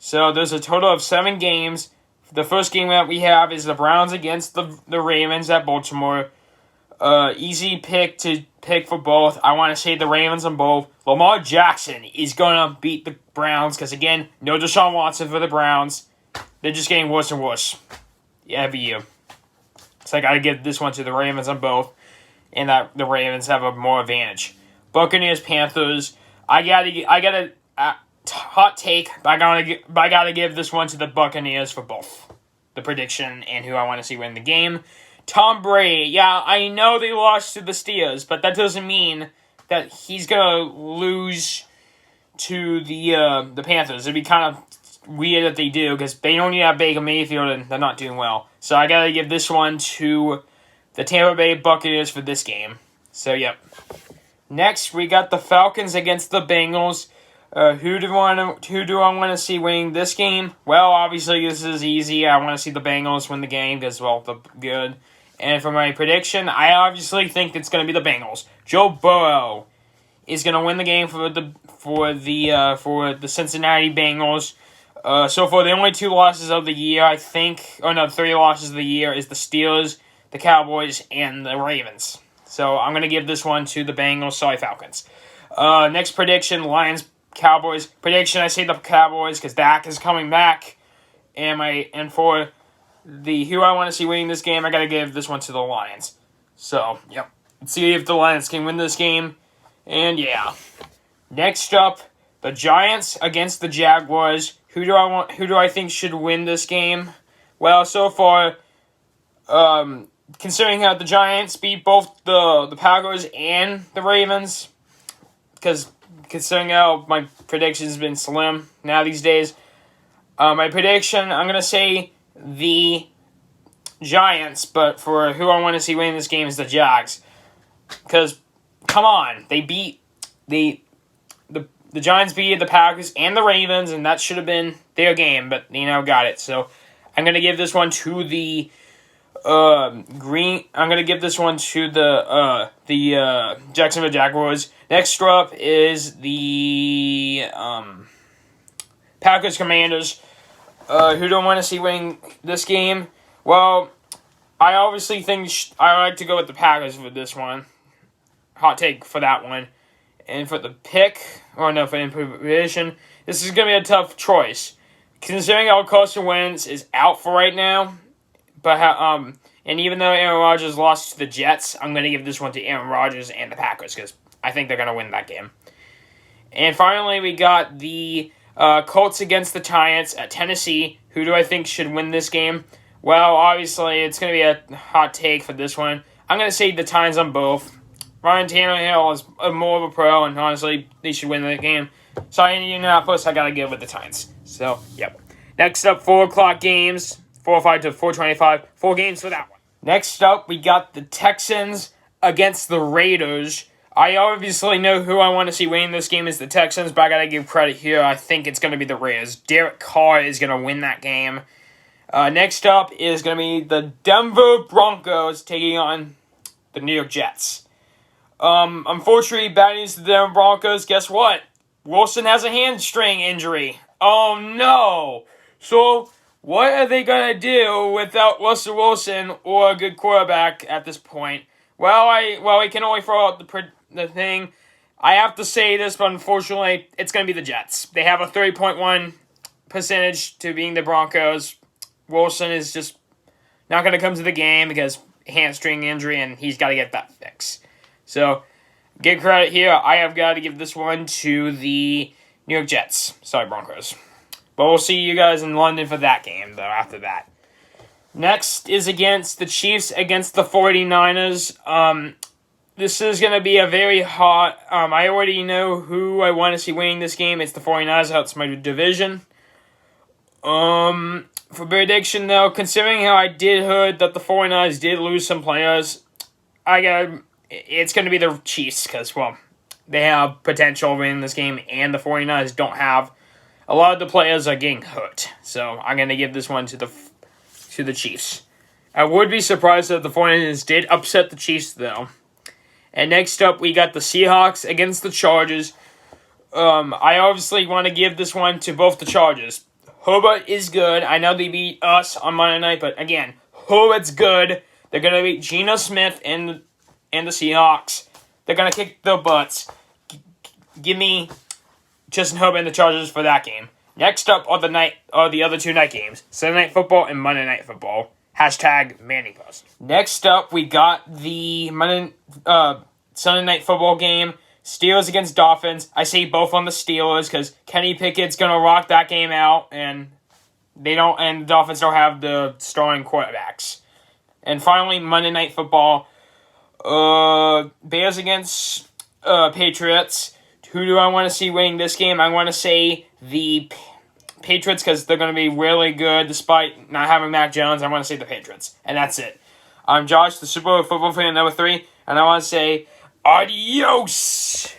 So there's a total of 7 games. The first game that we have is the Browns against the Ravens at Baltimore. Easy pick for both. I want to say the Ravens on both. Lamar Jackson is going to beat the Browns because, again, no Deshaun Watson for the Browns. They're just getting worse and worse every year. So I got to give this one to the Ravens on both, and that the Ravens have a more advantage. Buccaneers, Panthers. I gotta hot take. I gotta give this one to the Buccaneers for both the prediction and who I want to see win the game. Tom Brady. Yeah, I know they lost to the Steelers, but that doesn't mean that he's gonna lose to the Panthers. It'd be kind of weird if they do because they only have Baker Mayfield and they're not doing well. So I gotta give this one to the Tampa Bay Buccaneers for this game. So yep. Next we got the Falcons against the Bengals. Who do I want to see winning this game? Well, obviously this is easy. I want to see the Bengals win the game because they're good. And for my prediction, I obviously think it's going to be the Bengals. Joe Burrow is going to win the game for the Cincinnati Bengals. So far, the only 2 losses of the year, I think, 3 losses of the year is the Steelers, the Cowboys, and the Ravens. So I'm going to give this one to the Bengals. Sorry, Falcons. Next prediction, Lions, Cowboys. Prediction, I say the Cowboys because Dak is coming back. And for who I want to see winning this game, I got to give this one to the Lions. So, yep. Let's see if the Lions can win this game. And yeah. Next up, the Giants against the Jaguars. Who do I think should win this game? Well, so far, considering how the Giants beat both the Packers and the Ravens, because considering how my prediction's been slim now these days, my prediction, I'm going to say the Giants, but for who I want to see winning this game is the Jags. Because, come on, they beat the Giants beat the Packers and the Ravens, and that should have been their game, but got it. So I'm gonna give this one to the I'm gonna give this one to the Jacksonville Jaguars. Next up is the Packers Commanders. Who don't want to see winning this game? Well, I obviously think I like to go with the Packers for this one. Hot take for that one. And for the pick, for improvisation, this is going to be a tough choice. Considering how Carson Wentz is out for right now, but and even though Aaron Rodgers lost to the Jets, I'm going to give this one to Aaron Rodgers and the Packers because I think they're going to win that game. And finally, we got the Colts against the Giants at Tennessee. Who do I think should win this game? Well, obviously, it's going to be a hot take for this one. I'm going to say the Titans on both. Ryan Tannehill is more of a pro, and honestly, they should win the game. So in Indianapolis, I got to give with the Titans. So, yep. Next up, 4 o'clock games, 4:05 to 4:25. 4 games for that one. Next up, we got the Texans against the Raiders. I obviously know who I want to see winning this game is the Texans, but I got to give credit here. I think it's going to be the Raiders. Derek Carr is going to win that game. Next up is going to be the Denver Broncos taking on the New York Jets. Unfortunately, bad news to the Denver Broncos. Guess what? Wilson has a hamstring injury. Oh, no. So, what are they going to do without Russell Wilson or a good quarterback at this point? Well, I can only throw out the thing. I have to say this, but unfortunately, it's going to be the Jets. They have a 30.1 percentage to being the Broncos. Wilson is just not going to come to the game because hamstring injury, and he's got to get that fixed. So, give credit here. I have got to give this one to the New York Jets. Sorry, Broncos. But we'll see you guys in London for that game, though, after that. Next is against the Chiefs against the 49ers. This is going to be a very hot... I already know who I want to see winning this game. It's the 49ers. That's my division. For prediction, though, considering how I did heard that the 49ers did lose some players, it's going to be the Chiefs because, well, they have potential winning this game, and the 49ers don't have... A lot of the players are getting hurt, so I'm going to give this one to the Chiefs. I would be surprised if the 49ers did upset the Chiefs, though. And next up, we got the Seahawks against the Chargers. I obviously want to give this one to both the Chargers. Hobart is good. I know they beat us on Monday night, but again, Hobart's good. They're going to beat Geno Smith and the Seahawks. They're going to kick their butts. Give me Justin Herbert and the Chargers for that game. Next up are the other 2 night games. Sunday Night Football and Monday Night Football. Hashtag MannyPost. Next up, we got the Sunday Night Football game. Steelers against Dolphins. I say both on the Steelers because Kenny Pickett's going to rock that game out, and the Dolphins don't have the starting quarterbacks. And finally, Monday Night Football. Bears against Patriots. Who do I want to see winning this game? I want to say the Patriots because they're going to be really good despite not having Mac Jones. I want to say the Patriots. And that's it. I'm Josh, the Super Bowl football fan number 3, and I want to say adios!